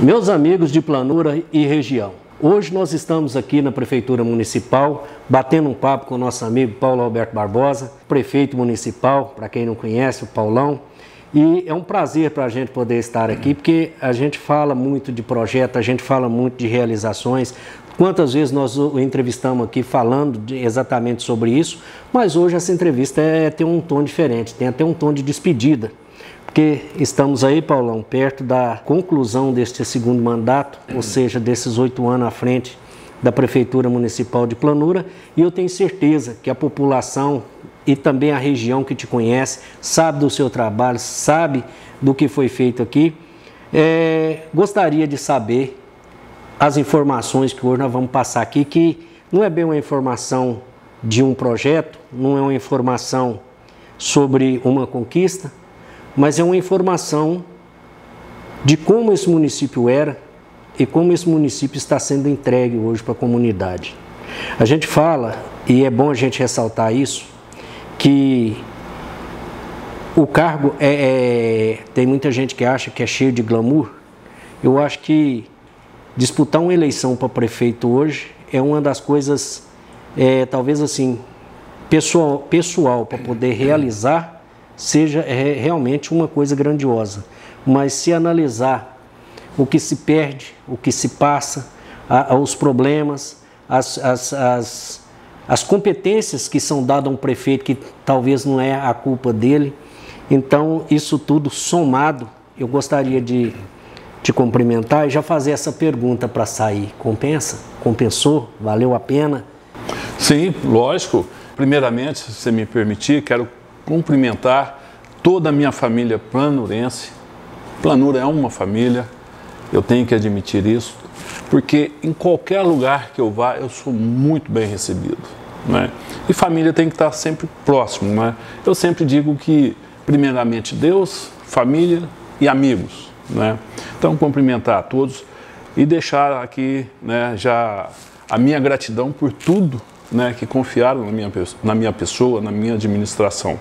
Meus amigos de Planura e região, hoje nós estamos aqui na Prefeitura Municipal, batendo um papo com o nosso amigo Paulo Alberto Barbosa, prefeito municipal, para quem não conhece, o Paulão. E é um prazer para a gente poder estar aqui, porque a gente fala muito de projeto, a gente fala muito de realizações. Quantas vezes nós o entrevistamos aqui falando exatamente sobre isso, mas hoje essa entrevista tem um tom diferente, tem até um tom de despedida. Porque estamos aí, Paulão, perto da conclusão deste segundo mandato, ou seja, desses 8 anos à frente da Prefeitura Municipal de Planura, e eu tenho certeza que a população e também a região que te conhece, sabe do seu trabalho, sabe do que foi feito aqui. Gostaria de saber as informações que hoje nós vamos passar aqui, que não é bem uma informação de um projeto, não é uma informação sobre uma conquista, mas é uma informação de como esse município era e como esse município está sendo entregue hoje para a comunidade. A gente fala, e é bom a gente ressaltar isso, que o cargo tem muita gente que acha que é cheio de glamour. Eu acho que disputar uma eleição para prefeito hoje é uma das coisas, talvez assim, pessoal para poder realizar, seja realmente uma coisa grandiosa. Mas se analisar o que se perde, o que se passa, os problemas, as competências que são dadas a um prefeito que talvez não é a culpa dele, então isso tudo somado, eu gostaria de te cumprimentar e já fazer essa pergunta para sair. Compensa? Compensou? Valeu a pena? Sim, lógico. Primeiramente, se você me permitir, quero cumprimentar toda a minha família planurense. Planura é uma família, eu tenho que admitir isso, porque em qualquer lugar que eu vá, eu sou muito bem recebido, né? E família tem que estar sempre próximo, né? Eu sempre digo que, primeiramente, Deus, família e amigos, né? Então, cumprimentar a todos e deixar aqui, né, já a minha gratidão por tudo, né, que confiaram na minha pessoa, na minha administração.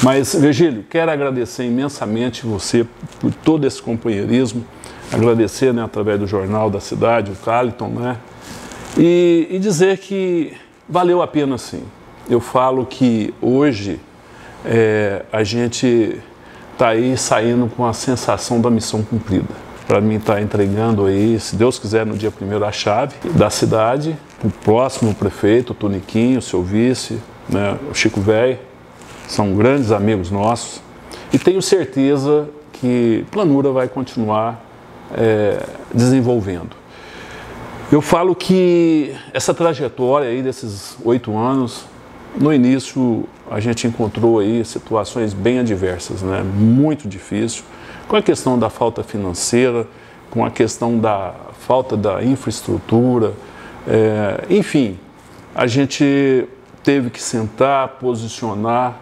Mas, Virgílio, quero agradecer imensamente você por todo esse companheirismo, agradecer, né, através do Jornal da Cidade, o Caliton, né, e dizer que valeu a pena, sim. Eu falo que hoje a gente está aí saindo com a sensação da missão cumprida. Para mim está entregando aí, se Deus quiser, no dia 1º a chave da cidade, o próximo prefeito, o Toniquinho, seu vice, né, o Chico Velho, são grandes amigos nossos, e tenho certeza que Planura vai continuar desenvolvendo. Eu falo que essa trajetória aí desses 8 anos, no início a gente encontrou aí situações bem adversas, né, muito difícil, com a questão da falta financeira, com a questão da falta da infraestrutura, enfim, a gente teve que sentar, posicionar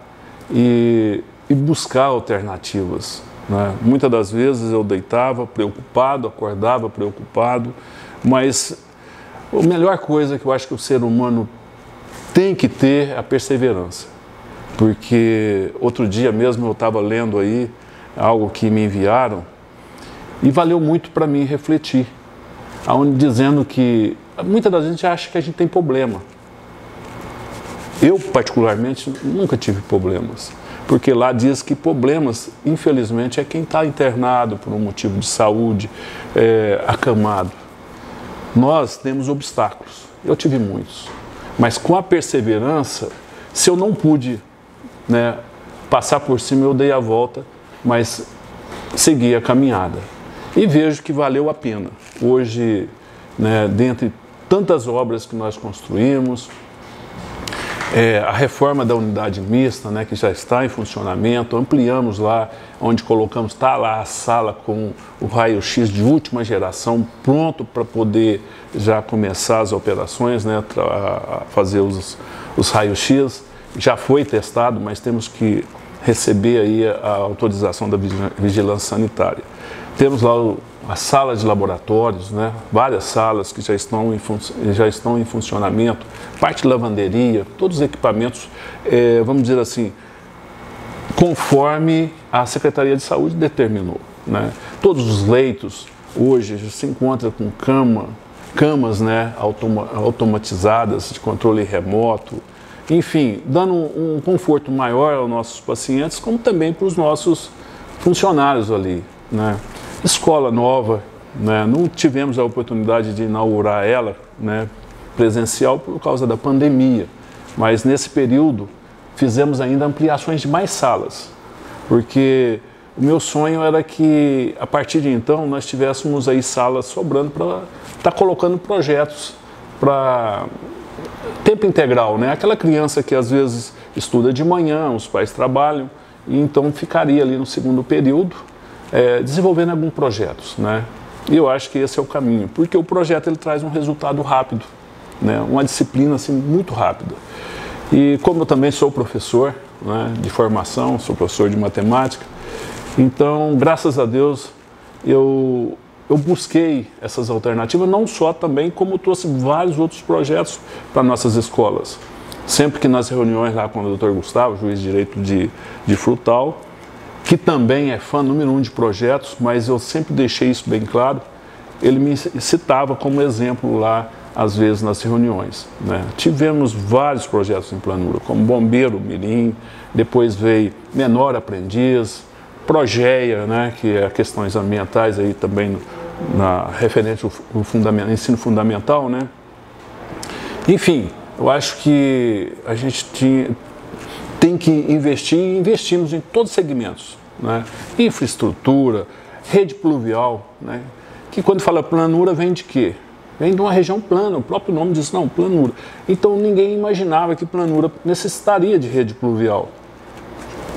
e buscar alternativas, né? Muitas das vezes eu deitava preocupado, acordava preocupado, mas a melhor coisa que eu acho que o ser humano tem que ter é a perseverança, porque outro dia mesmo eu estava lendo aí algo que me enviaram e valeu muito para mim refletir, dizendo que muitas das vezes a gente acha que a gente tem problema. Eu, particularmente, nunca tive problemas, porque lá diz que problemas, infelizmente, é quem está internado por um motivo de saúde, acamado. Nós temos obstáculos, eu tive muitos, mas com a perseverança, se eu não pude, né, passar por cima, eu dei a volta, mas segui a caminhada e vejo que valeu a pena. Hoje, né, dentre tantas obras que nós construímos, a reforma da unidade mista, né, que já está em funcionamento, ampliamos lá, onde colocamos, está lá a sala com o raio-x de última geração, pronto para poder já começar as operações, né, a fazer os raios-x. Já foi testado, mas temos que receber aí a autorização da vigilância sanitária. Temos lá a sala de laboratórios, né? Várias salas que já estão em funcionamento, parte de lavanderia, todos os equipamentos, vamos dizer assim, conforme a Secretaria de Saúde determinou, né? Todos os leitos, hoje se encontra com camas, né, automatizadas de controle remoto, enfim, dando um conforto maior aos nossos pacientes, como também para os nossos funcionários ali, né. Escola nova, né, não tivemos a oportunidade de inaugurar ela, né, presencial por causa da pandemia, mas nesse período fizemos ainda ampliações de mais salas, porque o meu sonho era que, a partir de então, nós tivéssemos aí salas sobrando para estar colocando projetos para tempo integral, né? Aquela criança que às vezes estuda de manhã, os pais trabalham, e então ficaria ali no segundo período desenvolvendo alguns projetos, né? E eu acho que esse é o caminho, porque o projeto ele traz um resultado rápido, né? Uma disciplina assim, muito rápida. E como eu também sou professor, né, de formação, sou professor de matemática, então, graças a Deus, eu busquei essas alternativas, não só também, como trouxe vários outros projetos para nossas escolas. Sempre que nas reuniões lá com o Dr. Gustavo, juiz de direito de Frutal, que também é fã número 1 de projetos, mas eu sempre deixei isso bem claro, ele me citava como exemplo lá, às vezes, nas reuniões, né? Tivemos vários projetos em planura, como Bombeiro Mirim, depois veio Menor Aprendiz, Progeia, né, que é questões ambientais aí também referente ao ensino fundamental, né? Enfim, eu acho que a gente tem que investir e investimos em todos os segmentos, né? Infraestrutura, rede pluvial, né? Que quando fala planura vem de quê? Vem de uma região plana, o próprio nome diz, não, planura. Então ninguém imaginava que planura necessitaria de rede pluvial.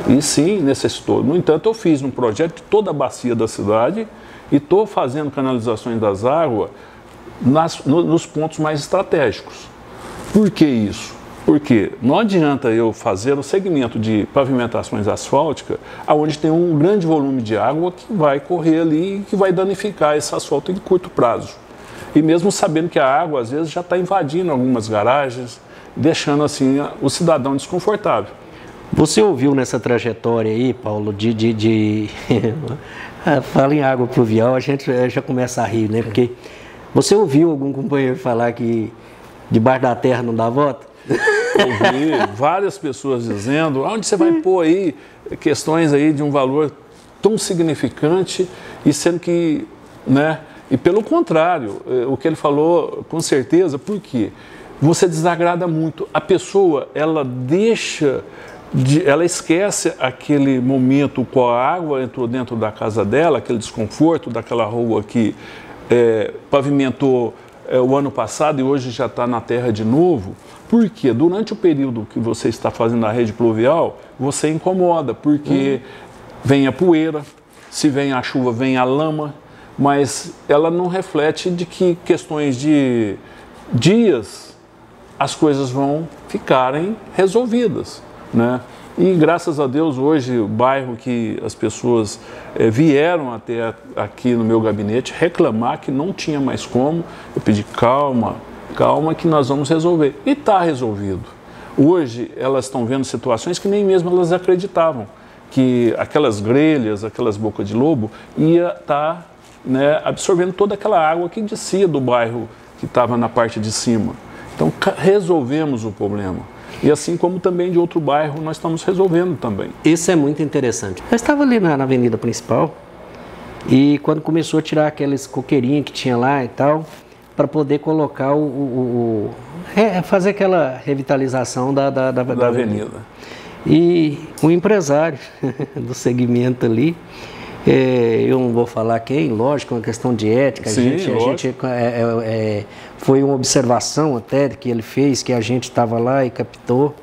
E sim, necessitou. No entanto, eu fiz um projeto de toda a bacia da cidade e estou fazendo canalizações das águas nos pontos mais estratégicos. Por que isso? Porque não adianta eu fazer o segmento de pavimentações asfálticas, onde tem um grande volume de água que vai correr ali e que vai danificar esse asfalto em curto prazo. E mesmo sabendo que a água, às vezes, já está invadindo algumas garagens, deixando assim o cidadão desconfortável. Você ouviu nessa trajetória aí, Paulo, fala em água pluvial, a gente já começa a rir, né? Porque você ouviu algum companheiro falar que debaixo da terra não dá volta? Ouvi várias pessoas dizendo, onde você vai pôr aí questões aí de um valor tão significante e sendo que, né? E pelo contrário, o que ele falou, com certeza, por quê? Você desagrada muito. A pessoa, ela esquece aquele momento com a água entrou dentro da casa dela, aquele desconforto daquela rua que pavimentou o ano passado e hoje já está na terra de novo. Porque durante o período que você está fazendo a rede pluvial, você incomoda, porque vem a poeira, se vem a chuva, vem a lama, mas ela não reflete de que questões de dias as coisas vão ficarem resolvidas, né? E graças a Deus hoje o bairro que as pessoas vieram até aqui no meu gabinete reclamar que não tinha mais como, eu pedi calma que nós vamos resolver. E está resolvido. Hoje elas estão vendo situações que nem mesmo elas acreditavam, que aquelas grelhas, aquelas bocas de lobo ia estar absorvendo toda aquela água que descia do bairro que estava na parte de cima. Então resolvemos o problema. E assim como também de outro bairro nós estamos resolvendo também. Isso é muito interessante. Eu estava ali na avenida principal e quando começou a tirar aqueles coqueirinhos que tinha lá e tal, para poder colocar fazer aquela revitalização da avenida. E o empresário do segmento ali, eu não vou falar quem, lógico, é uma questão de ética. Sim, foi uma observação até que ele fez, que a gente estava lá e captou.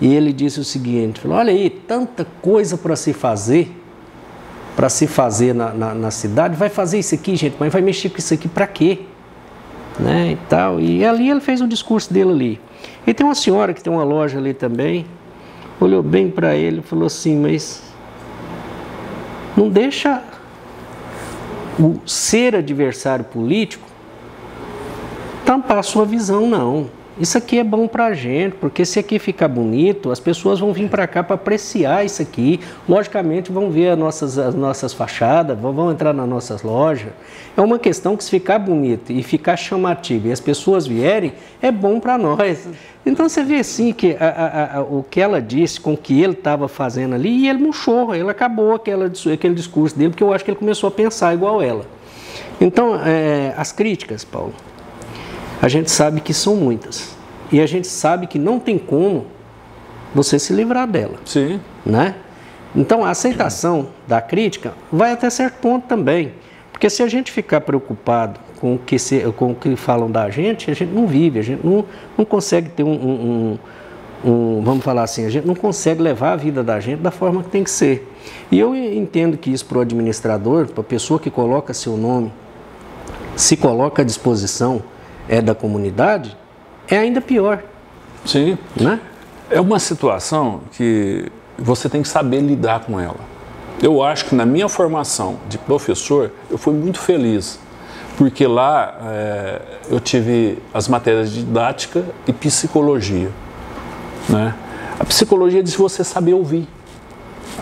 E ele disse o seguinte, falou, olha aí, tanta coisa para se fazer na cidade, vai fazer isso aqui, gente, mas vai mexer com isso aqui para quê? Né, e tal. E ali ele fez um discurso dele ali. E tem uma senhora que tem uma loja ali também, olhou bem para ele e falou assim, mas não deixa o ser adversário político tampar a sua visão, não. isso aqui é bom para a gente, porque se aqui ficar bonito, as pessoas vão vir para cá para apreciar isso aqui. Logicamente vão ver as nossas fachadas, vão entrar nas nossas lojas. É uma questão que se ficar bonito e ficar chamativo e as pessoas vierem, é bom para nós. Então você vê assim que o que ela disse com o que ele estava fazendo ali, e ele murchou, ele acabou aquele discurso dele, porque eu acho que ele começou a pensar igual ela. Então, as críticas, Paulo, a gente sabe que são muitas. E a gente sabe que não tem como você se livrar dela. Sim. Né? Então, a aceitação da crítica vai até certo ponto também. Porque se a gente ficar preocupado com o que falam da gente, a gente não vive, a gente não consegue ter vamos falar assim, a gente não consegue levar a vida da gente da forma que tem que ser. E eu entendo que isso para o administrador, para a pessoa que coloca seu nome, se coloca à disposição da comunidade, é ainda pior. Sim. Né? É uma situação que você tem que saber lidar com ela. Eu acho que na minha formação de professor, eu fui muito feliz, porque lá eu tive as matérias de didática e psicologia. Né? A psicologia é de você saber ouvir,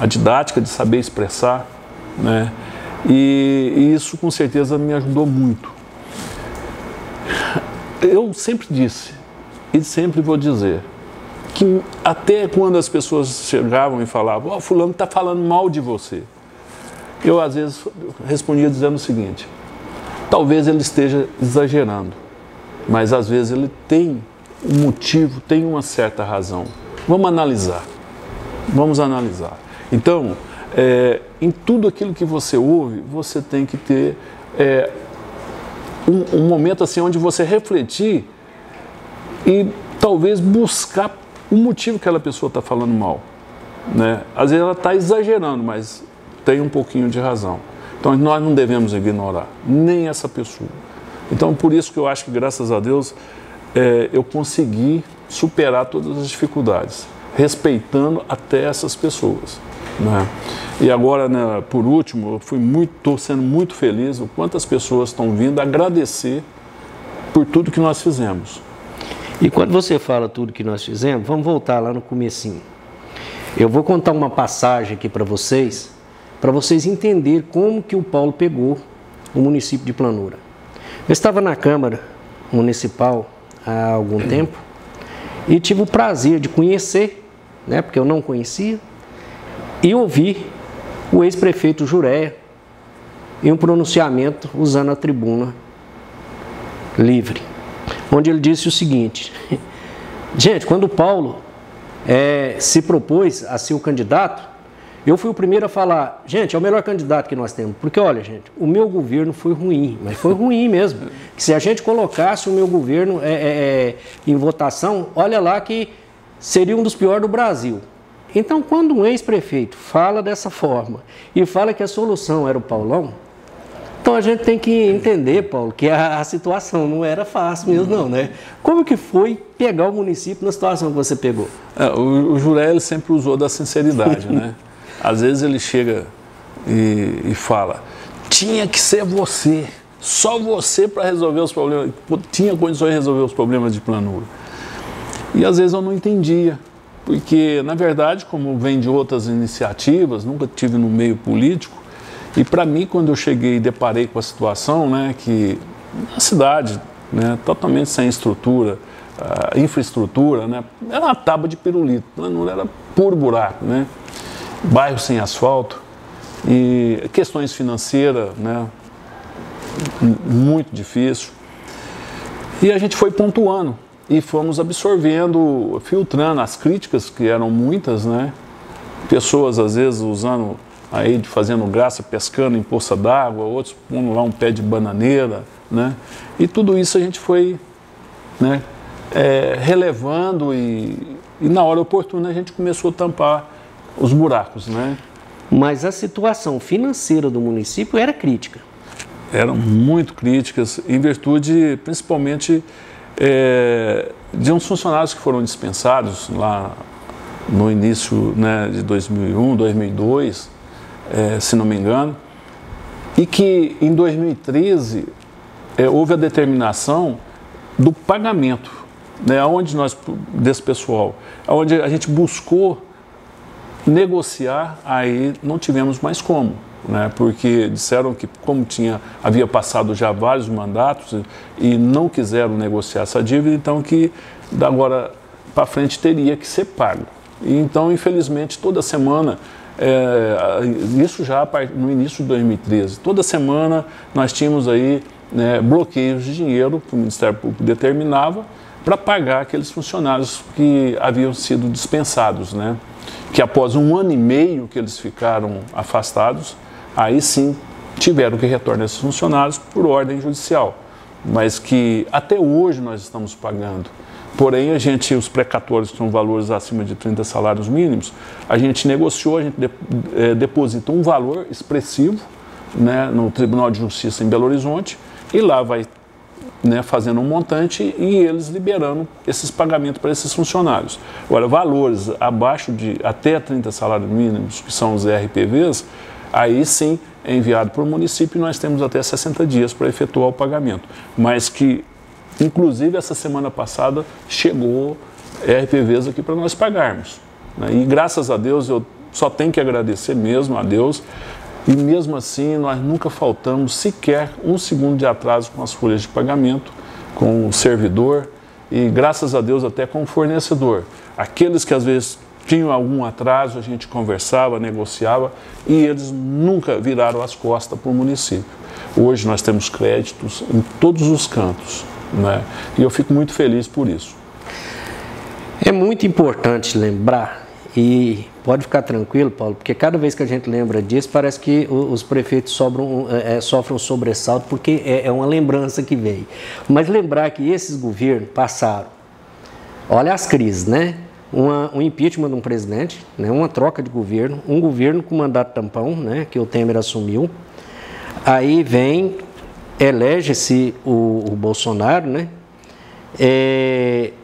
a didática de saber expressar, né? E isso com certeza me ajudou muito. Eu sempre disse, e sempre vou dizer, que até quando as pessoas chegavam e falavam, fulano está falando mal de você, eu às vezes respondia dizendo o seguinte, talvez ele esteja exagerando, mas às vezes ele tem um motivo, tem uma certa razão. Vamos analisar. Então, em tudo aquilo que você ouve, você tem que ter um momento assim onde você refletir e talvez buscar o motivo que aquela pessoa está falando mal. Né? Às vezes ela está exagerando, mas tem um pouquinho de razão. Então nós não devemos ignorar nem essa pessoa. Então por isso que eu acho que graças a Deus eu consegui superar todas as dificuldades, respeitando até essas pessoas. Né? E agora, né, por último, eu estou sendo muito feliz o quanto as pessoas estão vindo agradecer por tudo que nós fizemos. E quando você fala tudo que nós fizemos, vamos voltar lá no comecinho. Eu vou contar uma passagem aqui para vocês entenderem como que o Paulo pegou o município de Planura. Eu estava na Câmara Municipal há algum tempo e tive o prazer de conhecer, né, porque eu não conhecia, e ouvir o ex-prefeito Juréia em um pronunciamento usando a tribuna livre, onde ele disse o seguinte, gente, quando o Paulo se propôs a ser o candidato, eu fui o primeiro a falar, gente, é o melhor candidato que nós temos, porque olha, gente, o meu governo foi ruim, mas foi ruim mesmo, que se a gente colocasse o meu governo em votação, olha lá que seria um dos piores do Brasil. Então, quando um ex-prefeito fala dessa forma e fala que a solução era o Paulão, então a gente tem que entender, Paulo, que a situação não era fácil mesmo não, né? Como que foi pegar o município na situação que você pegou? O Juréia ele sempre usou da sinceridade, né? Às vezes ele chega e fala, tinha que ser você, só você para resolver os problemas, tinha condições de resolver os problemas de Planura. E às vezes eu não entendia. Porque, na verdade, como vem de outras iniciativas, nunca tive no meio político, e para mim, quando eu cheguei e deparei com a situação, né, que a cidade, né, totalmente sem estrutura, infraestrutura, né, era uma tábua de pirulito, não era puro buraco, né, bairro sem asfalto, e questões financeiras, né, muito difícil, e a gente foi pontuando. E fomos absorvendo, filtrando as críticas, que eram muitas, né? Pessoas, às vezes, usando, aí, fazendo graça, pescando em poça d'água, outros pondo lá um pé de bananeira, né? E tudo isso a gente foi, né, relevando e na hora oportuna a gente começou a tampar os buracos, né? Mas a situação financeira do município era crítica. Eram muito críticas, em virtude, principalmente, de uns funcionários que foram dispensados lá no início, né, de 2001, 2002, se não me engano, e que em 2013 houve a determinação do pagamento né, onde nós, desse pessoal, onde a gente buscou negociar, aí não tivemos mais como, né, porque disseram que como havia passado já vários mandatos e não quiseram negociar essa dívida, então que da agora para frente teria que ser pago. E então, infelizmente, toda semana, isso já no início de 2013, toda semana nós tínhamos aí, né, bloqueios de dinheiro que o Ministério Público determinava para pagar aqueles funcionários que haviam sido dispensados, né? Que após 1 ano e meio que eles ficaram afastados, aí sim tiveram que retornar esses funcionários por ordem judicial, mas que até hoje nós estamos pagando. Porém, os precatórios que são valores acima de 30 salários mínimos, a gente negociou, a gente deposita um valor expressivo, né, no Tribunal de Justiça em Belo Horizonte, e lá vai, né, fazendo um montante e eles liberando esses pagamentos para esses funcionários. Agora, valores abaixo de até 30 salários mínimos, que são os RPVs, aí sim é enviado para o município e nós temos até 60 dias para efetuar o pagamento. Mas que, inclusive, essa semana passada chegou RPVs aqui para nós pagarmos, né? E graças a Deus, eu só tenho que agradecer mesmo a Deus. E mesmo assim, nós nunca faltamos sequer 1 segundo de atraso com as folhas de pagamento, com o servidor e, graças a Deus, até com o fornecedor. Aqueles que às vezes tinham algum atraso, a gente conversava, negociava e eles nunca viraram as costas para o município. Hoje nós temos créditos em todos os cantos, né? E eu fico muito feliz por isso. É muito importante lembrar, e pode ficar tranquilo, Paulo, porque cada vez que a gente lembra disso, parece que os prefeitos sofrem um sobressalto, porque é uma lembrança que veio. Mas lembrar que esses governos passaram, olha as crises, né? Um impeachment de um presidente, né? Uma troca de governo, um governo com mandato tampão, né? Que o Temer assumiu. Aí elege-se o Bolsonaro, né?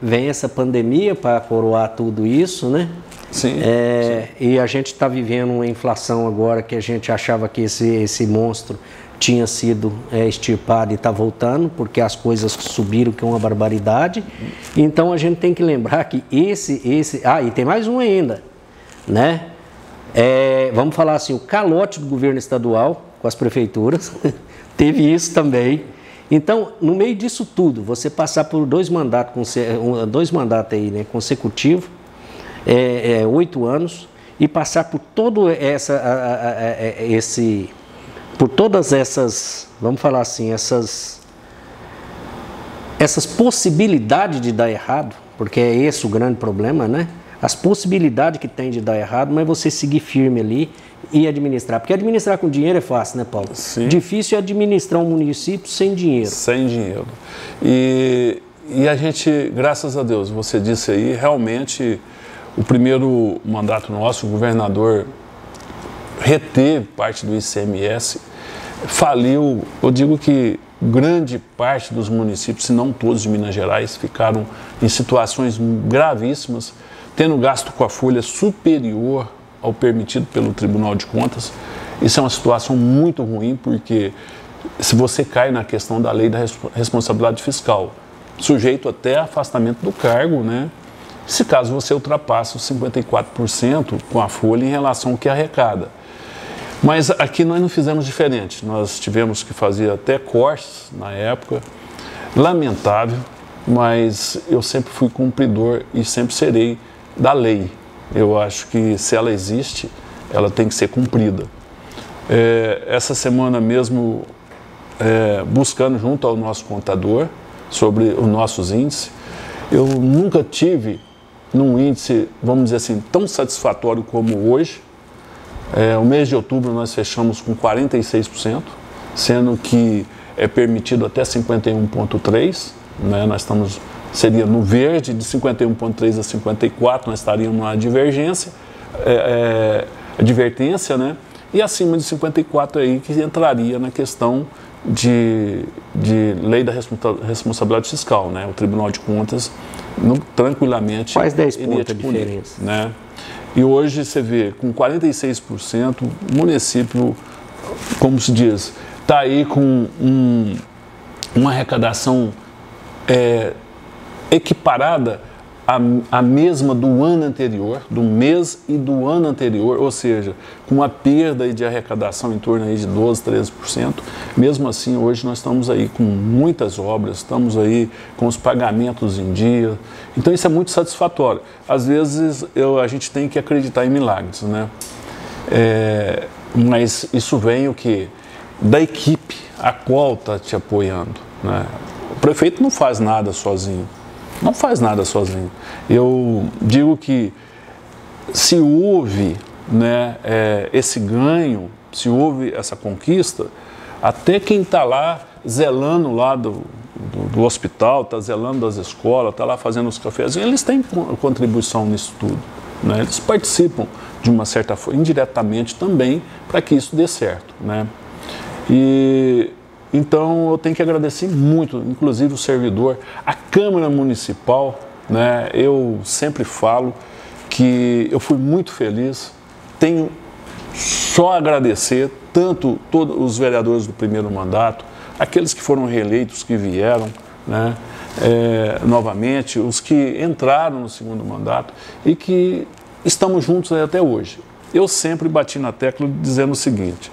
Vem essa pandemia para coroar tudo isso, né? Sim, sim. E a gente está vivendo uma inflação agora que a gente achava que esse monstro tinha sido extirpado e está voltando, porque as coisas subiram, que é uma barbaridade. Então a gente tem que lembrar que e tem mais um ainda, né? Vamos falar assim, o calote do governo estadual com as prefeituras, teve isso também. Então, no meio disso tudo, você passar por dois mandatos aí, né, consecutivos, 8 anos, e passar por todas essas, vamos falar assim, essas possibilidades de dar errado, porque é esse o grande problema, né? As possibilidades que tem de dar errado, mas você seguir firme ali e administrar. Porque administrar com dinheiro é fácil, né, Paulo? Sim. Difícil é administrar um município sem dinheiro. Sem dinheiro. E a gente, graças a Deus, você disse aí, realmente, o primeiro mandato nosso, o governador reteve parte do ICMS, faliu. Eu digo que grande parte dos municípios, se não todos de Minas Gerais, ficaram em situações gravíssimas, tendo gasto com a folha superior ao permitido pelo Tribunal de Contas. Isso é uma situação muito ruim, porque se você cai na questão da lei da responsabilidade fiscal, sujeito até afastamento do cargo, né? Se caso você ultrapassa os 54% com a folha em relação ao que arrecada. Mas aqui nós não fizemos diferente, nós tivemos que fazer até cortes na época, lamentável, mas eu sempre fui cumpridor e sempre serei da lei. Eu acho que se ela existe, ela tem que ser cumprida. Essa semana mesmo, buscando junto ao nosso contador sobre os nossos índices, eu nunca tive num índice, vamos dizer assim, tão satisfatório como hoje. O mês de outubro nós fechamos com 46%, sendo que é permitido até 51,3%, né? Seria no verde, de 51,3 a 54, nós estaríamos numa advertência, né? E acima de 54 aí que entraria na questão de lei da responsabilidade fiscal, né? O Tribunal de Contas tranquilamente faz 10 pontos de diferença, né? E hoje você vê, com 46%, o município, como se diz, está aí com uma arrecadação equiparada à mesma do ano anterior, do mês e do ano anterior, ou seja, com uma perda de arrecadação em torno aí de 12%, 13%. Mesmo assim, hoje nós estamos aí com muitas obras, estamos aí com os pagamentos em dia. Então isso é muito satisfatório. Às vezes a gente tem que acreditar em milagres, né? Mas isso vem o quê? Da equipe a qual está te apoiando, né? O prefeito não faz nada sozinho. Não faz nada sozinho. Eu digo que se houve, né, esse ganho, se houve essa conquista, até quem está lá zelando lá do hospital, está zelando das escolas, está lá fazendo os cafezinhos, eles têm contribuição nisso tudo, né? Eles participam de uma certa forma, indiretamente também, para que isso dê certo, né? Então eu tenho que agradecer muito, inclusive o servidor, a Câmara Municipal, né? Eu sempre falo que eu fui muito feliz, tenho só a agradecer tanto todos os vereadores do primeiro mandato, aqueles que foram reeleitos, que vieram, né? Novamente, os que entraram no segundo mandato e que estamos juntos até hoje. Eu sempre bati na tecla dizendo o seguinte,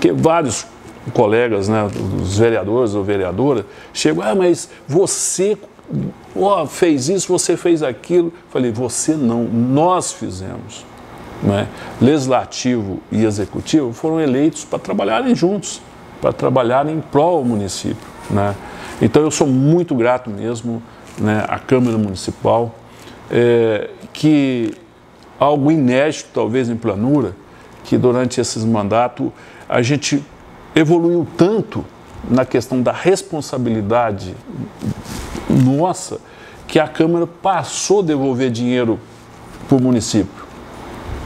que vários colegas, né, os vereadores ou vereadora, chegam, mas você fez isso, você fez aquilo. Falei, você não, nós fizemos, né? Legislativo e executivo foram eleitos para trabalharem juntos, para trabalharem em prol do município, né? Então eu sou muito grato mesmo, né, à Câmara Municipal, que algo inédito talvez em Planura, que durante esses mandatos a gente evoluiu tanto na questão da responsabilidade nossa, que a Câmara passou a devolver dinheiro para o município,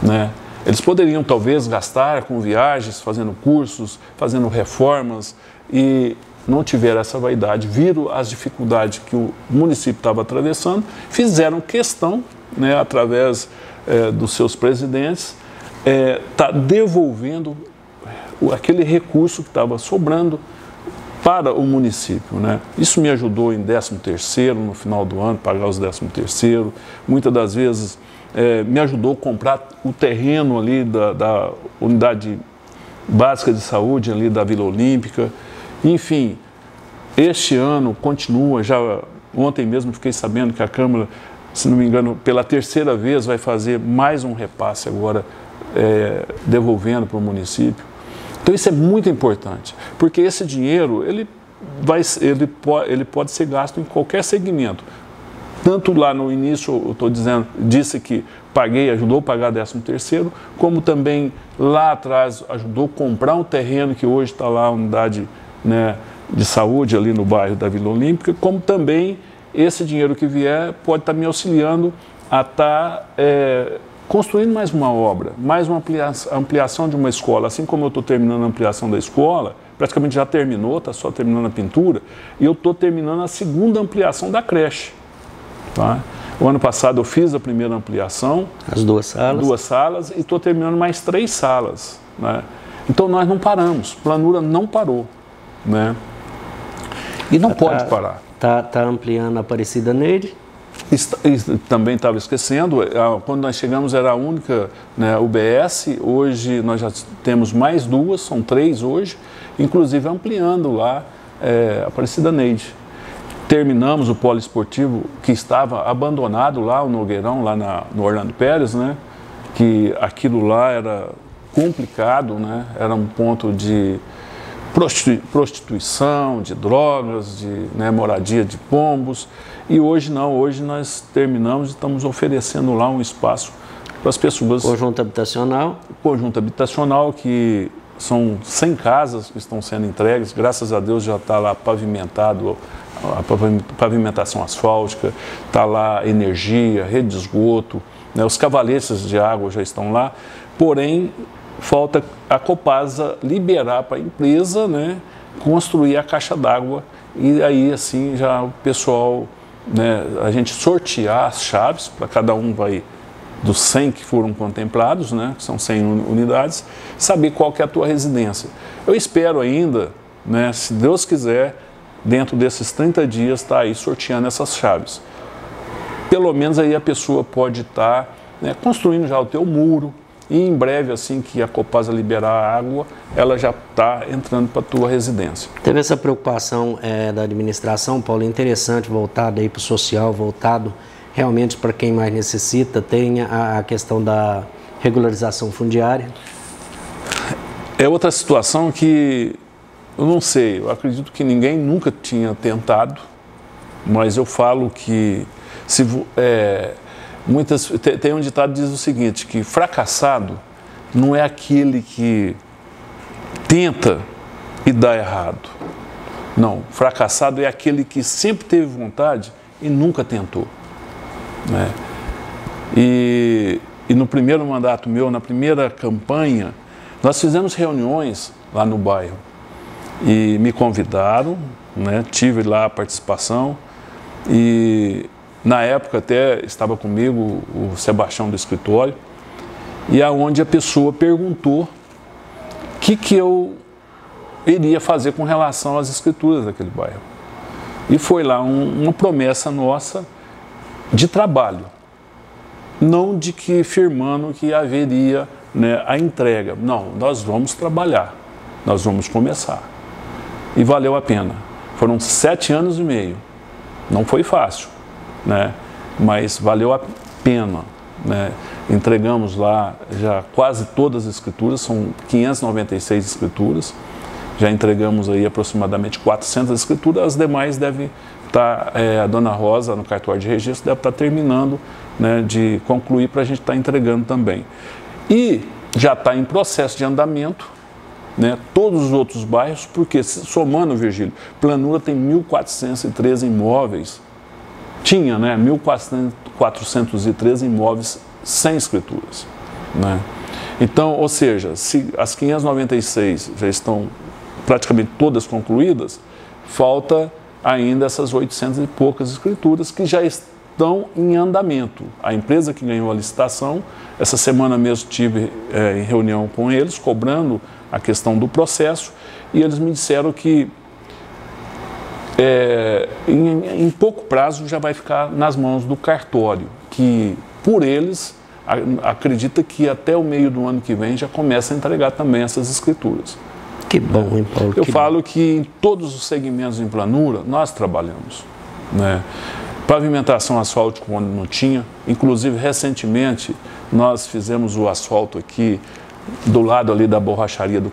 né? Eles poderiam talvez gastar com viagens, fazendo cursos, fazendo reformas, e não tiveram essa vaidade, viram as dificuldades que o município estava atravessando, fizeram questão, né, através dos seus presidentes, tá devolvendo aquele recurso que estava sobrando para o município, né? Isso me ajudou em 13º, no final do ano, pagar os 13º. Muitas das vezes me ajudou a comprar o terreno ali da unidade básica de saúde, ali da Vila Olímpica. Enfim, este ano continua, já ontem mesmo fiquei sabendo que a Câmara, se não me engano, pela 3ª vez vai fazer mais um repasse agora, devolvendo para o município. Então isso é muito importante, porque esse dinheiro ele pode ser gasto em qualquer segmento. Tanto lá no início, eu estou dizendo, disse que ajudou a pagar 13º, como também lá atrás ajudou a comprar um terreno que hoje está lá, a unidade, né, de saúde ali no bairro da Vila Olímpica, como também esse dinheiro que vier pode estar me auxiliando a estar construindo mais uma obra, mais uma ampliação de uma escola. Assim como eu estou terminando a ampliação da escola, praticamente já terminou, está só terminando a pintura, e eu estou terminando a 2ª ampliação da creche. Tá? O ano passado eu fiz a primeira ampliação. As 2 salas. 2 salas, e estou terminando mais 3 salas. Né? Então nós não paramos, Planura não parou. Né? E não pode parar. Está ampliando a Aparecida Neide. Também estava esquecendo, quando nós chegamos era a única, né, UBS, hoje nós já temos mais 2, são 3 hoje, inclusive ampliando lá Aparecida Neide. Terminamos o poliesportivo que estava abandonado lá, o Nogueirão, lá no Orlando Pérez, né, que aquilo lá era complicado, né, era um ponto de prostituição, de drogas, de, né, moradia de pombos. E hoje não, hoje nós terminamos e estamos oferecendo lá um espaço para as pessoas. Conjunto habitacional. Conjunto habitacional, que são 100 casas que estão sendo entregues, graças a Deus já está lá pavimentado, a pavimentação asfáltica, está lá energia, rede de esgoto, né, os cavaletes de água já estão lá, porém falta a Copasa liberar para a empresa, né, construir a caixa d'água, e aí assim já o pessoal, né, a gente sortear as chaves para cada um dos 100 que foram contemplados, né, que são 100 unidades, saber qual que é a tua residência. Eu espero ainda, né, se Deus quiser, dentro desses 30 dias, estar aí sorteando essas chaves. pelo menos aí a pessoa pode estar, né, construindo já o teu muro, e em breve, assim que a Copasa liberar a água, ela já está entrando para a tua residência. Teve essa preocupação da administração, Paulo, interessante, voltado aí para o social, voltado realmente para quem mais necessita, tem a questão da regularização fundiária? É outra situação que, eu não sei, eu acredito que ninguém nunca tinha tentado, mas eu falo que tem um ditado que diz o seguinte, que fracassado não é aquele que tenta e dá errado. Não, fracassado é aquele que sempre teve vontade e nunca tentou, né? E no primeiro mandato meu, na primeira campanha, nós fizemos reuniões lá no bairro e me convidaram, né? Tive lá a participação e na época até estava comigo o Sebastião do escritório, e aonde a pessoa perguntou o que eu iria fazer com relação às escrituras daquele bairro. E foi lá uma promessa nossa de trabalho, não de que firmando que haveria, né, a entrega. Não, nós vamos trabalhar, nós vamos começar. E valeu a pena. Foram 7 anos e meio, não foi fácil, né? Mas valeu a pena, né? Entregamos lá já quase todas as escrituras, são 596 escrituras, já entregamos aí aproximadamente 400 escrituras, as demais devem estar, a dona Rosa no cartório de registro deve estar terminando, né, de concluir para a gente estar entregando também. E já está em processo de andamento, né, todos os outros bairros, porque somando, Virgílio, Planura tem 1.413 imóveis, tinha, né, 1.413 imóveis sem escrituras, né? Então, ou seja, se as 596 já estão praticamente todas concluídas, falta ainda essas 800 e poucas escrituras que já estão em andamento. A empresa que ganhou a licitação, essa semana mesmo tive em reunião com eles, cobrando a questão do processo, e eles me disseram que em pouco prazo já vai ficar nas mãos do cartório, que por eles acredita que até o meio do ano que vem já começa a entregar também essas escrituras. Que bom, hein, Paulo? Eu falo que em todos os segmentos em Planura nós trabalhamos, né? Pavimentação asfáltica quando não tinha, inclusive recentemente nós fizemos o asfalto aqui do lado ali da borracharia do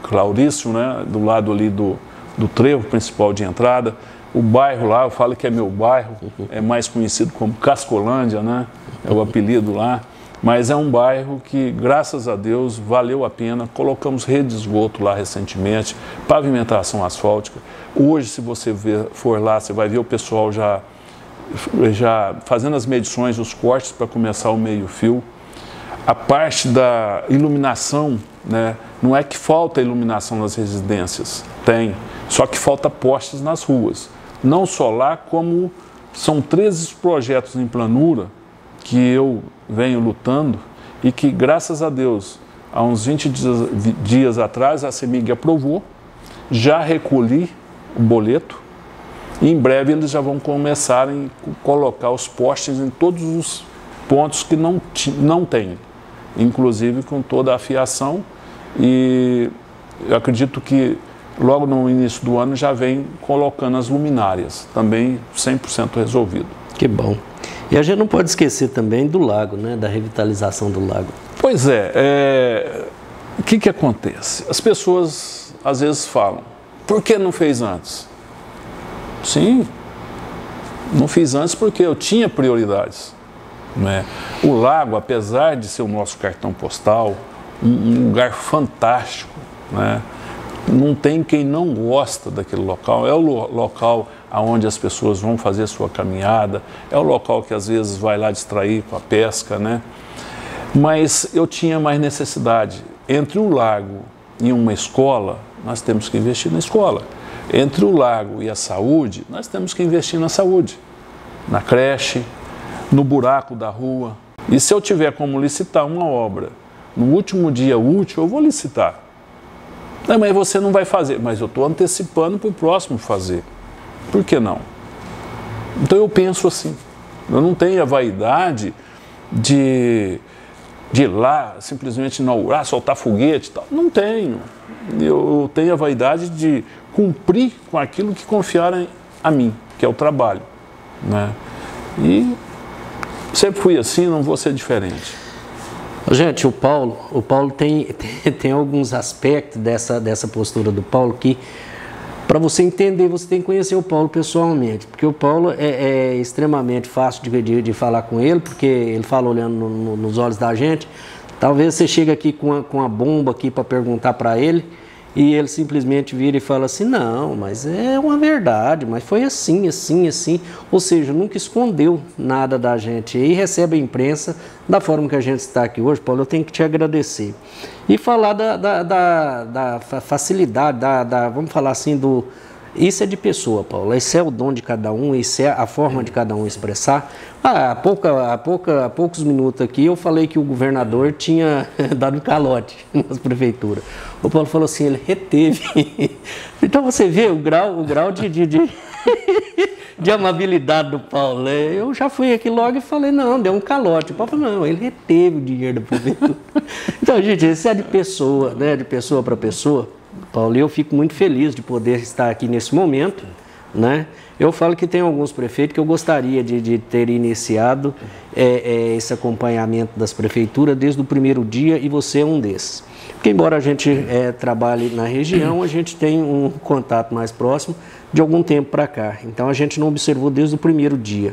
Claurício, né? Do lado ali do trevo principal de entrada. O bairro lá, eu falo que é meu bairro, é mais conhecido como Cascolândia, né? É o apelido lá. Mas é um bairro que, graças a Deus, valeu a pena. Colocamos rede de esgoto lá recentemente, pavimentação asfáltica. Hoje, se você for lá, você vai ver o pessoal já fazendo as medições, os cortes para começar o meio-fio. A parte da iluminação, né? Não é que falta iluminação nas residências, tem. Só que falta postes nas ruas. Não só lá, como são 13 projetos em Planura que eu venho lutando e que, graças a Deus, há uns 20 dias atrás, a CEMIG aprovou, já recolhi o boleto e em breve eles já vão começar a colocar os postes em todos os pontos que não tem, inclusive com toda a fiação, e eu acredito que logo no início do ano já vem colocando as luminárias, também 100% resolvido. Que bom. E a gente não pode esquecer também do lago, né? Da revitalização do lago. Pois o que acontece? As pessoas às vezes falam, por que não fez antes? Sim, não fiz antes porque eu tinha prioridades, né? O lago, apesar de ser o nosso cartão postal, um lugar fantástico, né? Não tem quem não gosta daquele local, é o local onde as pessoas vão fazer sua caminhada, é o local que às vezes vai lá distrair com a pesca, né? Mas eu tinha mais necessidade. Entre o lago e uma escola, nós temos que investir na escola. Entre o lago e a saúde, nós temos que investir na saúde, na creche, no buraco da rua. E se eu tiver como licitar uma obra no último dia útil, eu vou licitar. Não, mas você não vai fazer. Mas eu estou antecipando para o próximo fazer. Por que não? Então eu penso assim, Eu não tenho a vaidade de ir lá, simplesmente inaugurar, soltar foguete e tal. Não tenho. Eu tenho a vaidade de cumprir com aquilo que confiaram a mim, que é o trabalho, né? E sempre fui assim, não vou ser diferente. Gente, o Paulo tem alguns aspectos dessa postura do Paulo que, para você entender, você tem que conhecer o Paulo pessoalmente, porque o Paulo é extremamente fácil de falar com ele, porque ele fala olhando nos olhos da gente. Talvez você chegue aqui com a bomba aqui para perguntar para ele, e ele simplesmente vira e fala assim, não, mas é uma verdade, mas foi assim, assim, assim. Ou seja, nunca escondeu nada da gente e recebe a imprensa da forma que a gente está aqui hoje. Paulo, eu tenho que te agradecer. E falar da facilidade, vamos falar assim, isso é de pessoa, Paulo. Esse é o dom de cada um, isso é a forma de cada um expressar. Há poucos minutos aqui eu falei que o governador tinha dado calote nas prefeituras. O Paulo falou assim, ele reteve. Então você vê o grau de amabilidade do Paulo. Eu já fui aqui logo e falei, não, deu um calote. O Paulo falou, não, ele reteve o dinheiro da prefeitura. Então, gente, isso é de pessoa, né? De pessoa para pessoa. Paulo, eu fico muito feliz de poder estar aqui nesse momento, né? Eu falo que tem alguns prefeitos que eu gostaria de ter iniciado esse acompanhamento das prefeituras desde o primeiro dia, e você é um desses. Porque embora a gente trabalhe na região, a gente tem um contato mais próximo de algum tempo para cá. Então a gente não observou desde o primeiro dia.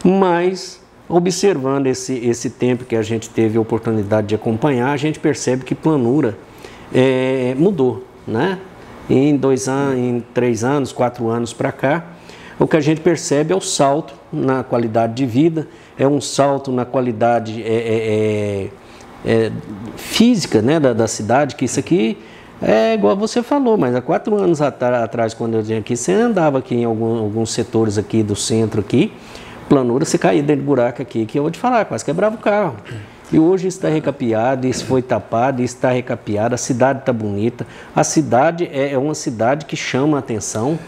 Mas observando esse tempo que a gente teve a oportunidade de acompanhar, a gente percebe que Planura mudou, né? Em 2 anos, em 3 anos, 4 anos para cá, o que a gente percebe é o salto na qualidade de vida, é um salto na qualidade física, né, da cidade, que isso aqui é igual você falou, mas há 4 anos atrás, quando eu vinha aqui, você andava aqui em alguns setores aqui do centro aqui, Planura, você caía dentro de buraco aqui, que eu vou te falar, quase quebrava o carro. E hoje está recapeado, isso foi tapado, isso está recapeado, a cidade está bonita. A cidade é uma cidade que chama a atenção,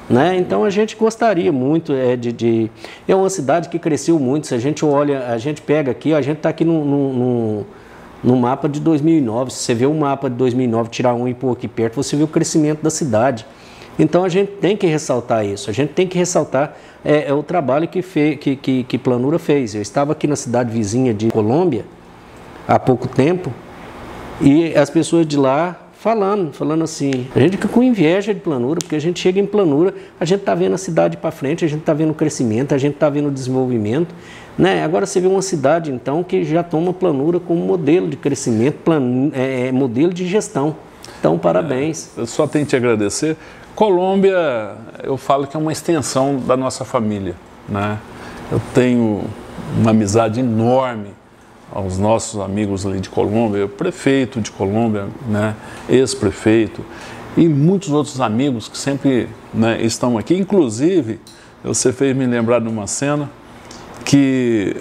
né? Então a gente gostaria muito É uma cidade que cresceu muito. Se a gente olha, a gente pega aqui, a gente está aqui no mapa de 2009. Se você vê o mapa de 2009, tirar um e pôr aqui perto, você vê o crescimento da cidade. Então a gente tem que ressaltar isso, a gente tem que ressaltar o trabalho que Planura fez. Eu estava aqui na cidade vizinha de Colômbia há pouco tempo, e as pessoas de lá falando assim, a gente fica com inveja de Planura, porque a gente chega em Planura, a gente está vendo a cidade para frente, a gente está vendo o crescimento, a gente está vendo o desenvolvimento, né? Agora você vê uma cidade então que já toma Planura como modelo de crescimento, modelo de gestão. Então parabéns. Eu só tenho que te agradecer. Colômbia, eu falo que é uma extensão da nossa família, né? Eu tenho uma amizade enorme aos nossos amigos ali de Colômbia, o prefeito de Colômbia, né, ex-prefeito, e muitos outros amigos que sempre, né, estão aqui. Inclusive, você fez me lembrar de uma cena que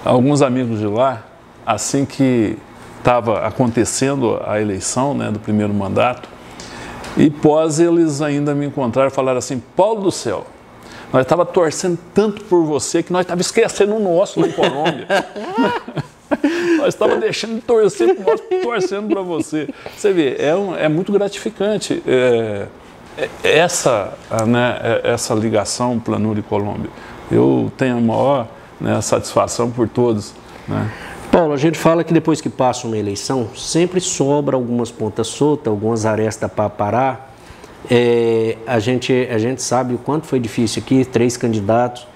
alguns amigos de lá, assim que estava acontecendo a eleição, né, do primeiro mandato, e pós eles ainda me encontraram e falaram assim, Paulo do céu, nós estávamos torcendo tanto por você que nós estávamos esquecendo o nosso lá em Colômbia. Nós estávamos deixando de torcer por nós, torcendo para você. Você vê, é muito gratificante essa ligação Planura e Colômbia. Eu tenho a maior, né, satisfação por todos, né? Paulo, a gente fala que depois que passa uma eleição, sempre sobra algumas pontas soltas, algumas arestas para parar. A gente sabe o quanto foi difícil aqui, 3 candidatos,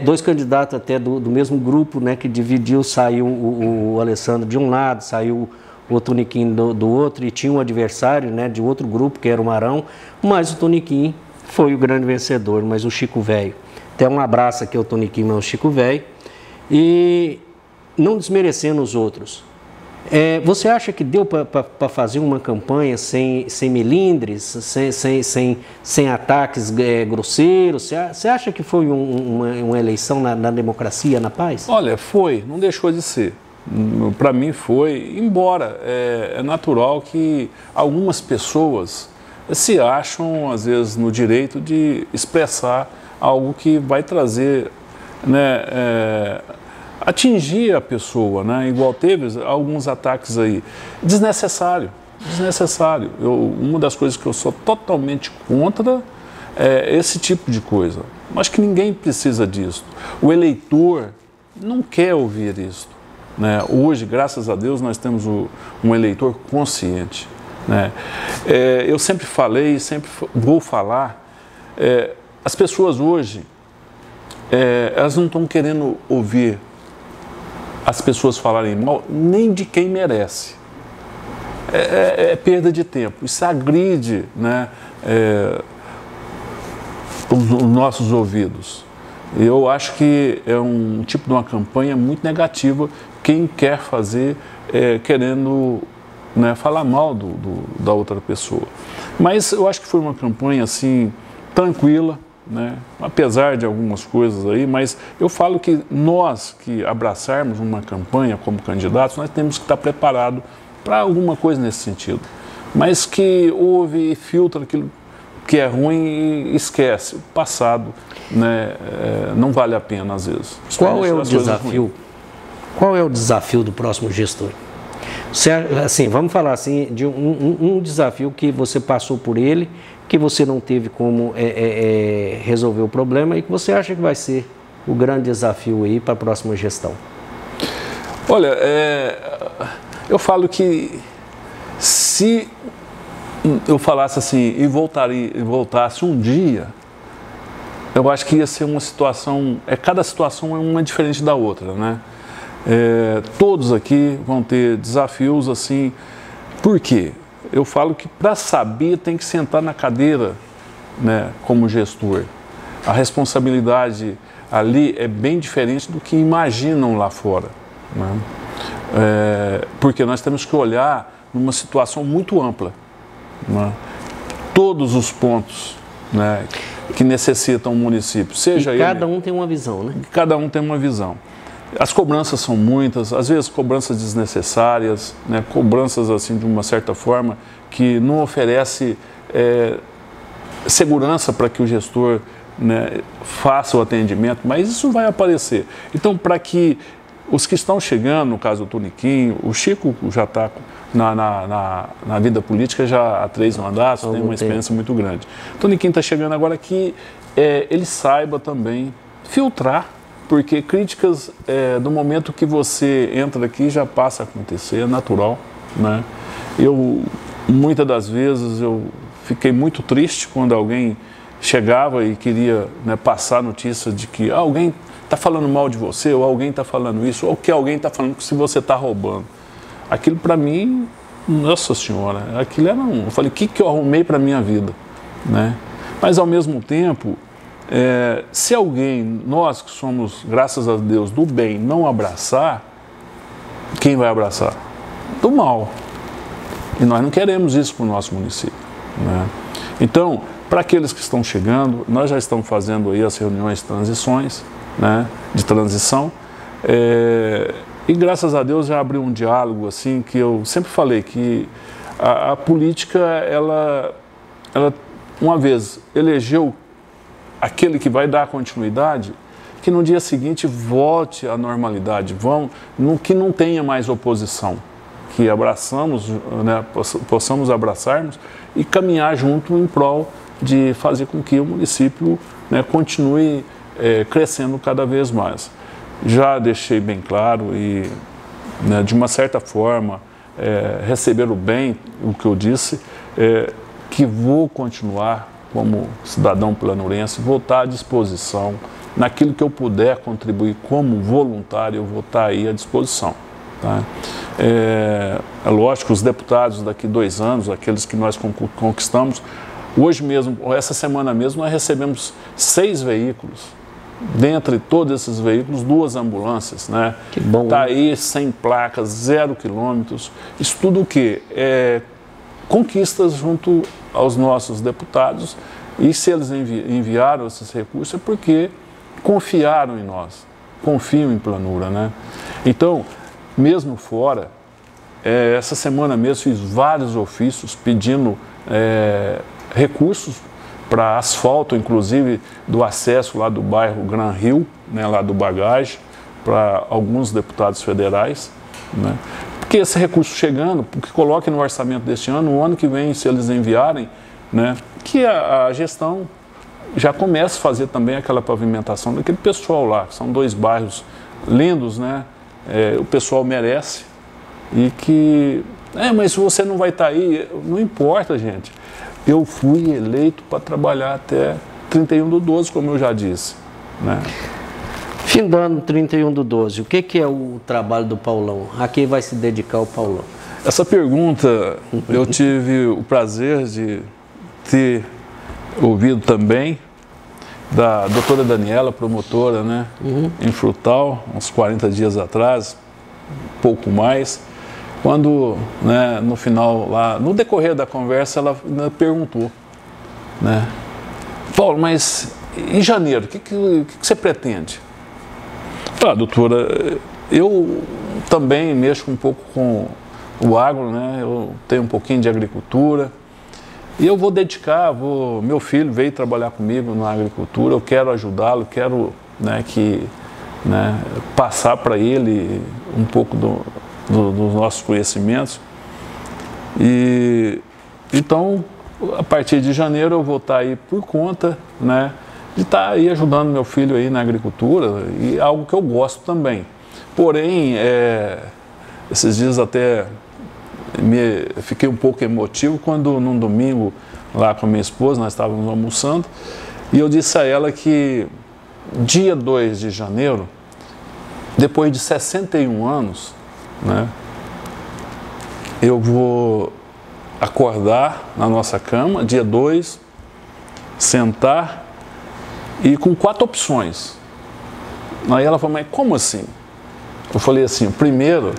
2 candidatos até do mesmo grupo, né, que dividiu, saiu o Alessandro de um lado, saiu o Toniquim do outro, e tinha um adversário, né, de outro grupo, que era o Marão, mas o Toniquim foi o grande vencedor, mas o Chico Velho. Até um abraço aqui ao Toniquim, mas o Chico Velho. E não desmerecendo os outros, você acha que deu para fazer uma campanha sem melindres, sem ataques grosseiros? Você acha que foi uma eleição na democracia, na paz? Olha, foi, não deixou de ser. Para mim foi, embora é natural que algumas pessoas se acham, às vezes, no direito de expressar algo que vai trazer né, atingir a pessoa, né? Igual teve alguns ataques aí, desnecessário. Uma das coisas que eu sou totalmente contra é esse tipo de coisa. Acho que ninguém precisa disso. O eleitor não quer ouvir isso, né? Hoje, graças a Deus, nós temos um eleitor consciente, né? Eu sempre falei, sempre vou falar, as pessoas hoje, elas não estão querendo ouvir as pessoas falarem mal nem de quem merece. É perda de tempo. Isso agride, né, os nossos ouvidos. Eu acho que é um tipo de uma campanha muito negativa quem quer fazer querendo, né, falar mal da outra pessoa. Mas eu acho que foi uma campanha assim tranquila, né, apesar de algumas coisas aí, mas eu falo que nós que abraçarmos uma campanha como candidatos, nós temos que estar preparados para alguma coisa nesse sentido. Mas que ouve e filtra aquilo que é ruim e esquece. O passado, né, não vale a pena às vezes. Qual é o desafio? Qual é o desafio do próximo gestor? Assim, vamos falar assim de um desafio que você passou por ele, que você não teve como resolver o problema e que você acha que vai ser o grande desafio aí para a próxima gestão? Olha, eu falo que se eu falasse assim e voltasse um dia, eu acho que ia ser uma situação, cada situação é uma diferente da outra, né? Todos aqui vão ter desafios assim. Por quê? Eu falo que para saber tem que sentar na cadeira, né, como gestor. A responsabilidade ali é bem diferente do que imaginam lá fora, né? Porque nós temos que olhar numa situação muito ampla, né? Todos os pontos, né, que necessitam um município, seja ele... Cada um tem uma visão, né? Cada um tem uma visão. As cobranças são muitas, às vezes cobranças desnecessárias, né, cobranças assim de uma certa forma que não oferece segurança para que o gestor, né, faça o atendimento, mas isso vai aparecer. Então, para que os que estão chegando, no caso do Toniquinho, o Chico já está na vida política já há 3 mandatos, tem uma experiência muito grande. O Toniquinho está chegando agora que ele saiba também filtrar, porque críticas do momento que você entra aqui já passa a acontecer, é natural, né? Muitas das vezes eu fiquei muito triste quando alguém chegava e queria, né, passar a notícia de que alguém está falando mal de você, ou alguém está falando isso, ou que alguém está falando que se você está roubando. Aquilo para mim, nossa senhora, aquilo era eu falei, o que eu arrumei para a minha vida, né? Mas ao mesmo tempo, se alguém, nós que somos, graças a Deus, do bem, não abraçar, quem vai abraçar? Do mal. E nós não queremos isso para o nosso município, né? Então, para aqueles que estão chegando, nós já estamos fazendo aí as reuniões de transições, né, de transição, e graças a Deus já abriu um diálogo assim, que eu sempre falei que a política, ela uma vez elegeu aquele que vai dar continuidade, que no dia seguinte volte à normalidade, que não tenha mais oposição, que abraçamos, né, possamos abraçarmos e caminhar junto em prol de fazer com que o município, né, continue crescendo cada vez mais. Já deixei bem claro e, né, de uma certa forma, receberam bem o que eu disse, que vou continuar como cidadão planurense, vou estar à disposição, naquilo que eu puder contribuir como voluntário, eu vou estar aí à disposição, tá? É lógico, os deputados daqui 2 anos, aqueles que nós conquistamos, hoje mesmo, essa semana mesmo, nós recebemos 6 veículos. Dentre todos esses veículos, 2 ambulâncias, né? Que bom. Está aí sem placas, 0 quilômetros. Isso tudo o quê? Conquistas junto aos nossos deputados. E se eles enviaram esses recursos é porque confiaram em nós, confiam em Planura, né? Então, mesmo fora, essa semana mesmo fiz vários ofícios pedindo recursos para asfalto, inclusive do acesso lá do bairro Gran Rio, né, lá do Bagage, para alguns deputados federais, né? Porque esse recurso chegando, que coloque no orçamento deste ano, o ano que vem, se eles enviarem, né, que a gestão já comece a fazer também aquela pavimentação daquele pessoal lá, que são 2 bairros lindos, né? O pessoal merece e que... mas se você não vai estar aí, não importa, gente. Eu fui eleito para trabalhar até 31/12, como eu já disse, né? Findando 31/12, o que é o trabalho do Paulão? A quem vai se dedicar o Paulão? Essa pergunta eu tive o prazer de ter ouvido também da doutora Daniela, promotora, né, em Frutal, uns 40 dias atrás, pouco mais, quando, né, no final, lá, no decorrer da conversa, ela perguntou, né, Paulo, mas em janeiro, o que você pretende? Doutora, eu também mexo um pouco com o agro, né, eu tenho um pouquinho de agricultura, e eu vou dedicar, meu filho veio trabalhar comigo na agricultura, eu quero ajudá-lo, quero, né, passar para ele um pouco dos nossos conhecimentos. E então, a partir de janeiro eu vou estar aí por conta, né, de estar aí ajudando meu filho aí na agricultura, e algo que eu gosto também. Porém, esses dias até fiquei um pouco emotivo quando num domingo lá com a minha esposa, nós estávamos almoçando, e eu disse a ela que dia 2 de janeiro, depois de 61 anos, né, eu vou acordar na nossa cama, dia 2, sentar e com 4 opções. Aí ela falou, mas como assim? Eu falei assim, primeiro,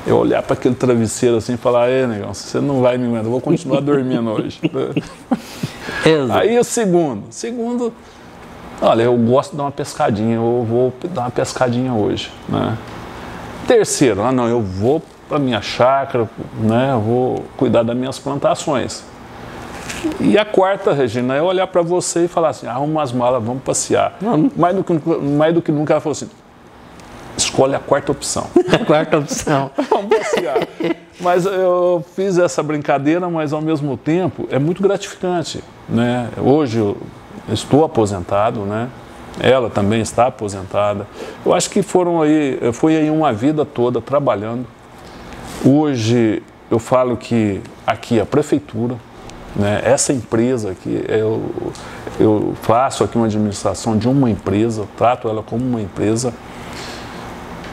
eu olhar para aquele travesseiro assim e falar, negão, você não vai me aguentar, eu vou continuar dormindo hoje. Aí o segundo, olha, eu gosto de dar uma pescadinha, eu vou dar uma pescadinha hoje, né? Terceiro, não, eu vou para minha chácara, né, eu vou cuidar das minhas plantações. E a quarta, Regina, é olhar para você e falar assim, arruma as malas, vamos passear. Mais do que nunca ela falou assim, escolhe a quarta opção. A quarta opção. Vamos passear. Mas eu fiz essa brincadeira, mas ao mesmo tempo é muito gratificante, né? Hoje eu estou aposentado, né? Ela também está aposentada. Eu acho que foi aí uma vida toda trabalhando. Hoje eu falo que aqui a prefeitura, né, essa empresa aqui, eu faço aqui uma administração de uma empresa, trato ela como uma empresa.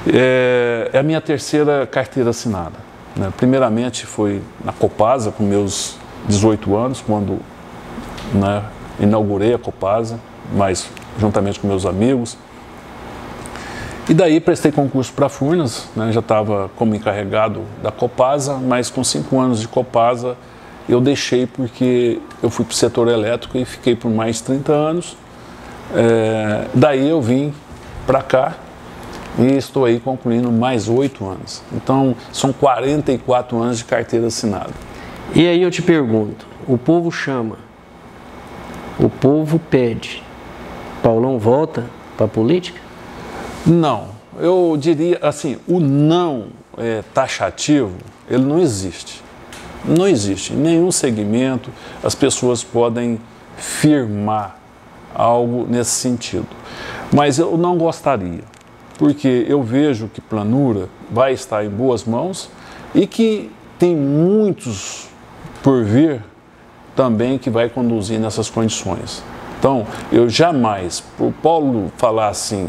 É a minha terceira carteira assinada, né? Primeiramente foi na Copasa, com meus 18 anos, quando, né, inaugurei a Copasa, mas juntamente com meus amigos. E daí prestei concurso para Furnas, né? Já estava como encarregado da Copasa, mas com 5 anos de Copasa eu deixei porque eu fui para o setor elétrico e fiquei por mais 30 anos. Daí eu vim para cá e estou aí concluindo mais 8 anos. Então, são 44 anos de carteira assinada. E aí eu te pergunto, o povo chama, o povo pede, Paulão volta para a política? Não, eu diria assim, o não taxativo, ele não existe. Não existe em nenhum segmento, as pessoas podem firmar algo nesse sentido. Mas eu não gostaria, porque eu vejo que Planura vai estar em boas mãos e que tem muitos por vir também que vai conduzir nessas condições. Então, eu jamais, por Paulo falar assim,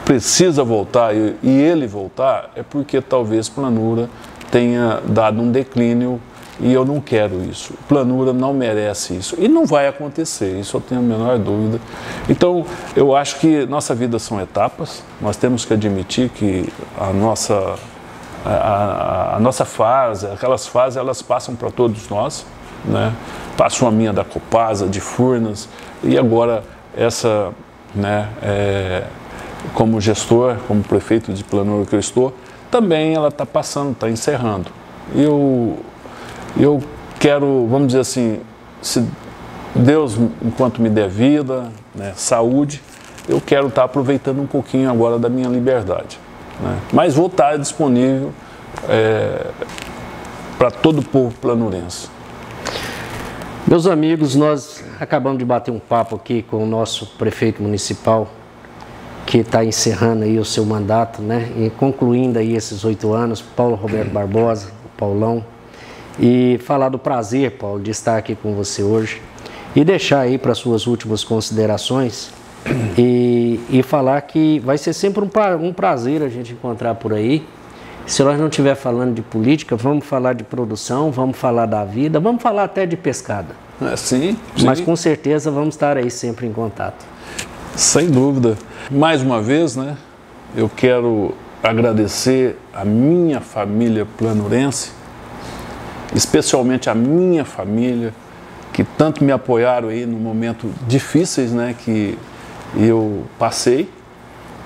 precisa voltar e ele voltar, é porque talvez Planura tenha dado um declínio e eu não quero isso. Planura não merece isso e não vai acontecer, isso eu tenho a menor dúvida. Então, eu acho que nossa vida são etapas, nós temos que admitir que a nossa fase, aquelas fases, elas passam para todos nós, né? Passou a minha da Copasa, de Furnas, e agora essa, né, como gestor, como prefeito de Planura que eu estou, também ela está passando, está encerrando. Eu quero, vamos dizer assim, se Deus, enquanto me der vida, né, saúde, eu quero estar aproveitando um pouquinho agora da minha liberdade, né? Mas vou estar disponível para todo o povo planurense. Meus amigos, nós acabamos de bater um papo aqui com o nosso prefeito municipal, que está encerrando aí o seu mandato, né? E concluindo aí esses 8 anos, Paulo Roberto Barbosa, o Paulão, e falar do prazer, Paulo, de estar aqui com você hoje e deixar aí para suas últimas considerações e falar que vai ser sempre um prazer a gente encontrar por aí. Se nós não estiver falando de política, vamos falar de produção, vamos falar da vida, vamos falar até de pescada. Sim. Mas com certeza vamos estar aí sempre em contato. Sem dúvida. Mais uma vez, né, eu quero agradecer a minha família planurense, especialmente a minha família, que tanto me apoiaram aí no momento difíceis, né, que eu passei.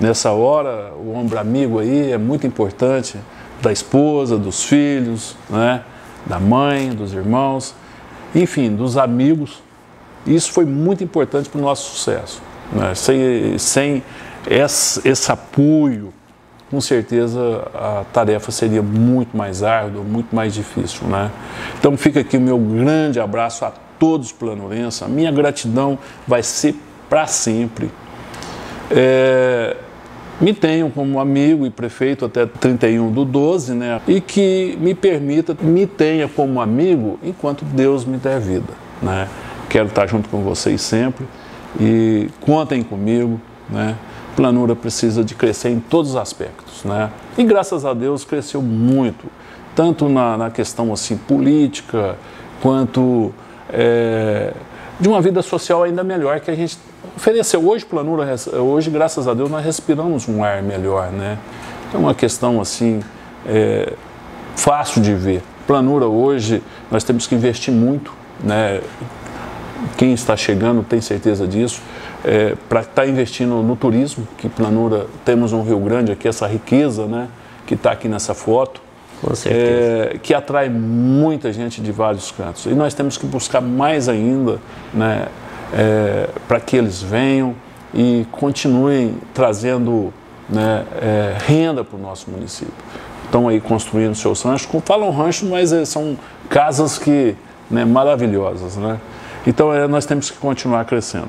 Nessa hora, o ombro amigo aí é muito importante, da esposa, dos filhos, né, da mãe, dos irmãos, enfim, dos amigos. Isso foi muito importante para o nosso sucesso, né? Sem esse apoio, com certeza a tarefa seria muito mais árdua, muito mais difícil, né? Então fica aqui o meu grande abraço a todos os planurenses, a minha gratidão vai ser para sempre. Me tenham como amigo e prefeito até 31/12, né? E que me tenha como amigo enquanto Deus me der vida, né? Quero estar junto com vocês sempre e contem comigo, né? Planura precisa de crescer em todos os aspectos, né? E graças a Deus cresceu muito, tanto na questão assim política, quanto de uma vida social ainda melhor que a gente ofereceu. Hoje, graças a Deus, nós respiramos um ar melhor, né? É uma questão assim, fácil de ver. Planura hoje, nós temos que investir muito, né? Quem está chegando tem certeza disso, para estar investindo no turismo, que Planura, temos um Rio Grande aqui, essa riqueza, né? Que está aqui nessa foto. Com certeza. Que atrai muita gente de vários cantos. E nós temos que buscar mais ainda, né? Para que eles venham e continuem trazendo, né, renda para o nosso município. Estão aí construindo seus ranchos, falam rancho, mas são casas que, né, maravilhosas, né? Então nós temos que continuar crescendo.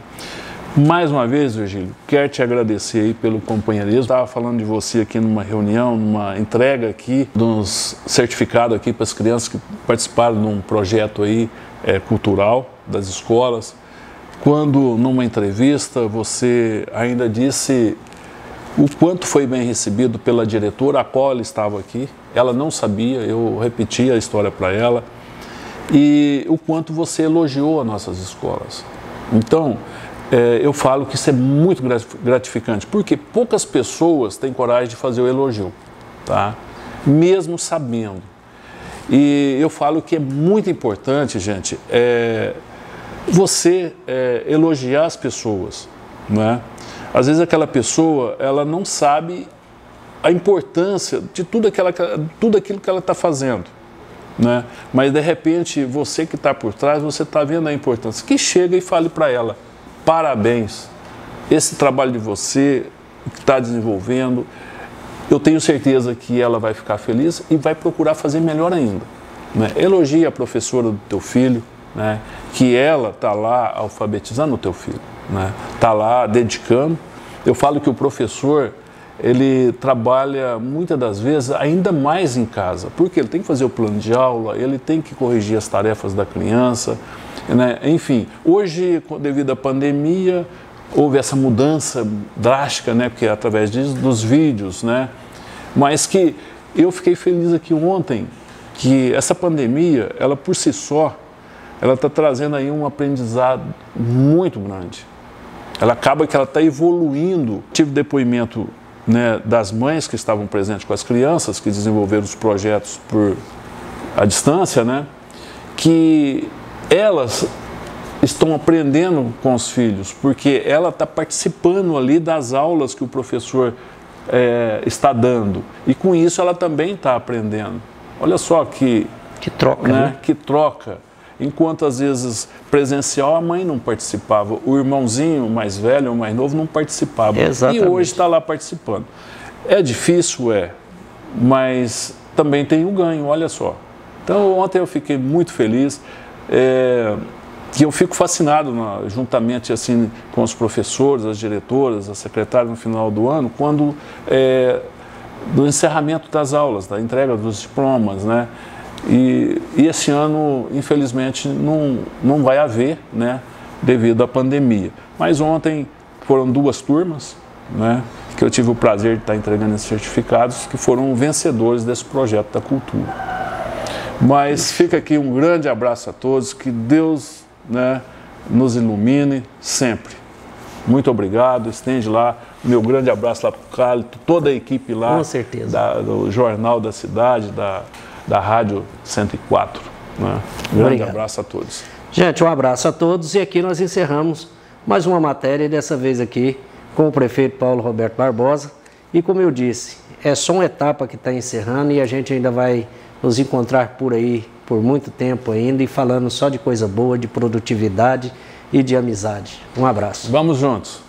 Mais uma vez, Virgílio, quero te agradecer aí pelo companheirismo. Estava falando de você aqui numa reunião, numa entrega aqui, de uns certificados aqui para as crianças que participaram de um projeto aí cultural das escolas. Quando numa entrevista você ainda disse o quanto foi bem recebido pela diretora, a qual ela estava aqui, ela não sabia, eu repeti a história para ela, e o quanto você elogiou as nossas escolas. Então, eu falo que isso é muito gratificante, porque poucas pessoas têm coragem de fazer o elogio, tá? Mesmo sabendo. E eu falo que é muito importante, gente, você elogiar as pessoas, né? Às vezes aquela pessoa, ela não sabe a importância de tudo aquilo que ela está fazendo, né? Mas de repente, você que está por trás, você está vendo a importância, que chega e fale para ela: parabéns, esse trabalho de você que está desenvolvendo, eu tenho certeza que ela vai ficar feliz e vai procurar fazer melhor ainda, né? Elogie a professora do teu filho, né? Que ela está lá alfabetizando o teu filho, né? Está lá dedicando. Eu falo que o professor, ele trabalha muitas das vezes ainda mais em casa, porque ele tem que fazer o plano de aula, ele tem que corrigir as tarefas da criança, né? Enfim, hoje, devido à pandemia, houve essa mudança drástica, né? Porque é através dos vídeos, né? Mas que eu fiquei feliz aqui ontem, que essa pandemia, ela por si só, ela está trazendo aí um aprendizado muito grande. Ela acaba que ela está evoluindo. Tive depoimento, né, das mães que estavam presentes com as crianças, que desenvolveram os projetos à distância, né, que elas estão aprendendo com os filhos, porque ela está participando ali das aulas que o professor está dando. E com isso ela também está aprendendo. Olha só que troca, né? Que troca. enquanto às vezes presencial a mãe não participava, o irmãozinho mais velho ou mais novo não participava. Exatamente. E hoje está lá participando. É difícil, mas também tem o ganho, olha só. Então ontem eu fiquei muito feliz, que eu fico fascinado juntamente assim com os professores, as diretoras, as secretárias no final do ano, quando do encerramento das aulas, da entrega dos diplomas, né? E esse ano, infelizmente, não vai haver, né? Devido à pandemia. Mas ontem foram 2 turmas, né? Que eu tive o prazer de estar entregando esses certificados, que foram vencedores desse projeto da cultura. Mas fica aqui um grande abraço a todos, que Deus, né, nos ilumine sempre. Muito obrigado, estende lá o meu grande abraço lá para o Cálito, toda a equipe lá. Com certeza. Do Jornal da Cidade, da Rádio 104. Né? Grande abraço a todos. Gente, um abraço a todos e aqui nós encerramos mais uma matéria, dessa vez aqui com o prefeito Paulo Roberto Barbosa. E como eu disse, é só uma etapa que está encerrando e a gente ainda vai nos encontrar por aí por muito tempo ainda e falando só de coisa boa, de produtividade e de amizade. Um abraço. Vamos juntos.